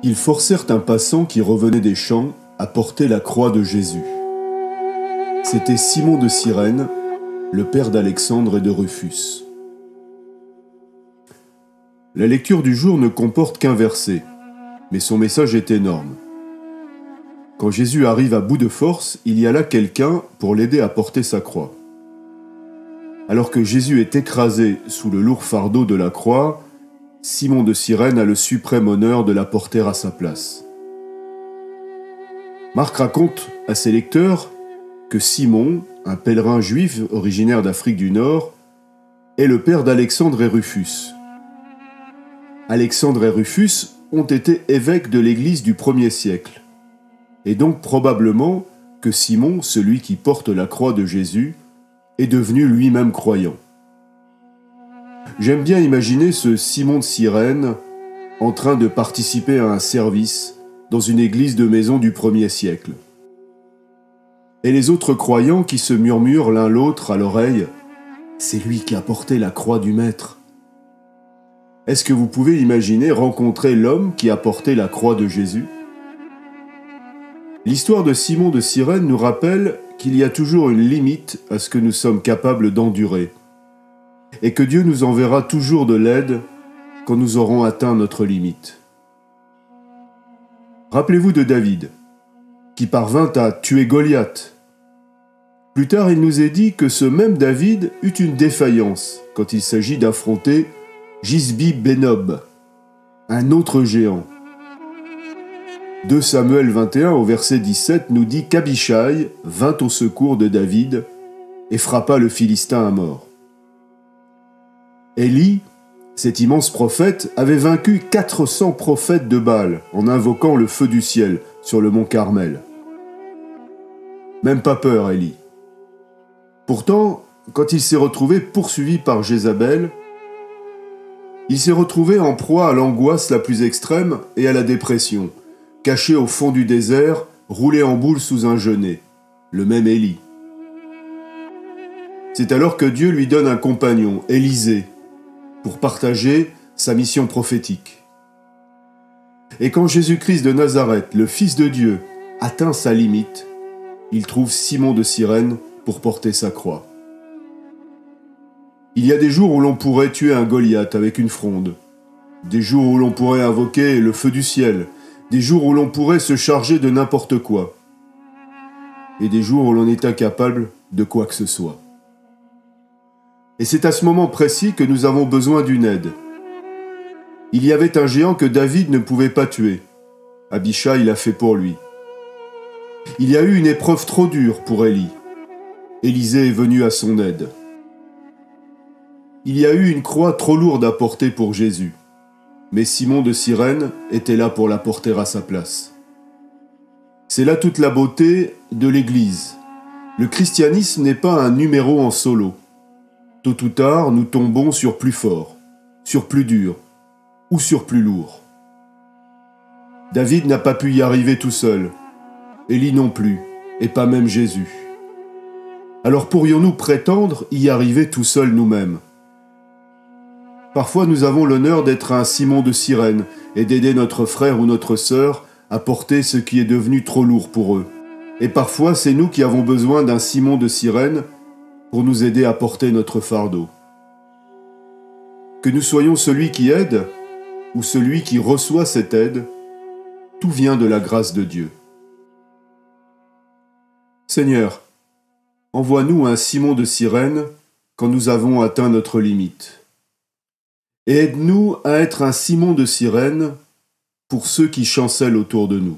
Ils forcèrent un passant qui revenait des champs à porter la croix de Jésus. C'était Simon de Cyrène, le père d'Alexandre et de Rufus. La lecture du jour ne comporte qu'un verset, mais son message est énorme. Quand Jésus arrive à bout de force, il y a là quelqu'un pour l'aider à porter sa croix. Alors que Jésus est écrasé sous le lourd fardeau de la croix, Simon de Cyrène a le suprême honneur de la porter à sa place. Marc raconte à ses lecteurs que Simon, un pèlerin juif originaire d'Afrique du Nord, est le père d'Alexandre et Rufus. Alexandre et Rufus ont été évêques de l'Église du 1er siècle, et donc probablement que Simon, celui qui porte la croix de Jésus, est devenu lui-même croyant. J'aime bien imaginer ce Simon de Cyrène en train de participer à un service dans une église de maison du 1er siècle. Et les autres croyants qui se murmurent l'un l'autre à l'oreille « C'est lui qui a porté la croix du Maître ». Est-ce que vous pouvez imaginer rencontrer l'homme qui a porté la croix de Jésus ? L'histoire de Simon de Cyrène nous rappelle qu'il y a toujours une limite à ce que nous sommes capables d'endurer, et que Dieu nous enverra toujours de l'aide quand nous aurons atteint notre limite. Rappelez-vous de David, qui parvint à tuer Goliath. Plus tard, il nous est dit que ce même David eut une défaillance quand il s'agit d'affronter Gisbi-Bénob, un autre géant. 2 Samuel 21 au verset 17 nous dit qu'Abishai vint au secours de David et frappa le Philistin à mort. Élie, cet immense prophète, avait vaincu 400 prophètes de Baal en invoquant le feu du ciel sur le mont Carmel. Même pas peur, Élie. Pourtant, quand il s'est retrouvé poursuivi par Jézabel, il s'est retrouvé en proie à l'angoisse la plus extrême et à la dépression, caché au fond du désert, roulé en boule sous un genêt, le même Élie. C'est alors que Dieu lui donne un compagnon, Élisée, pour partager sa mission prophétique. Et quand Jésus-Christ de Nazareth, le Fils de Dieu, atteint sa limite, il trouve Simon de Cyrène pour porter sa croix. Il y a des jours où l'on pourrait tuer un Goliath avec une fronde, des jours où l'on pourrait invoquer le feu du ciel, des jours où l'on pourrait se charger de n'importe quoi, et des jours où l'on est incapable de quoi que ce soit. Et c'est à ce moment précis que nous avons besoin d'une aide. Il y avait un géant que David ne pouvait pas tuer. Abishai l'a fait pour lui. Il y a eu une épreuve trop dure pour Élie. Élisée est venu à son aide. Il y a eu une croix trop lourde à porter pour Jésus. Mais Simon de Cyrène était là pour la porter à sa place. C'est là toute la beauté de l'Église. Le christianisme n'est pas un numéro en solo. Tôt ou tard, nous tombons sur plus fort, sur plus dur ou sur plus lourd. David n'a pas pu y arriver tout seul, Élie non plus, et pas même Jésus. Alors pourrions-nous prétendre y arriver tout seuls nous-mêmes ? Parfois nous avons l'honneur d'être un Simon de Cyrène et d'aider notre frère ou notre sœur à porter ce qui est devenu trop lourd pour eux. Et parfois c'est nous qui avons besoin d'un Simon de Cyrène pour nous aider à porter notre fardeau. Que nous soyons celui qui aide ou celui qui reçoit cette aide, tout vient de la grâce de Dieu. Seigneur, envoie-nous un Simon de Cyrène quand nous avons atteint notre limite. Et aide-nous à être un Simon de Cyrène pour ceux qui chancellent autour de nous.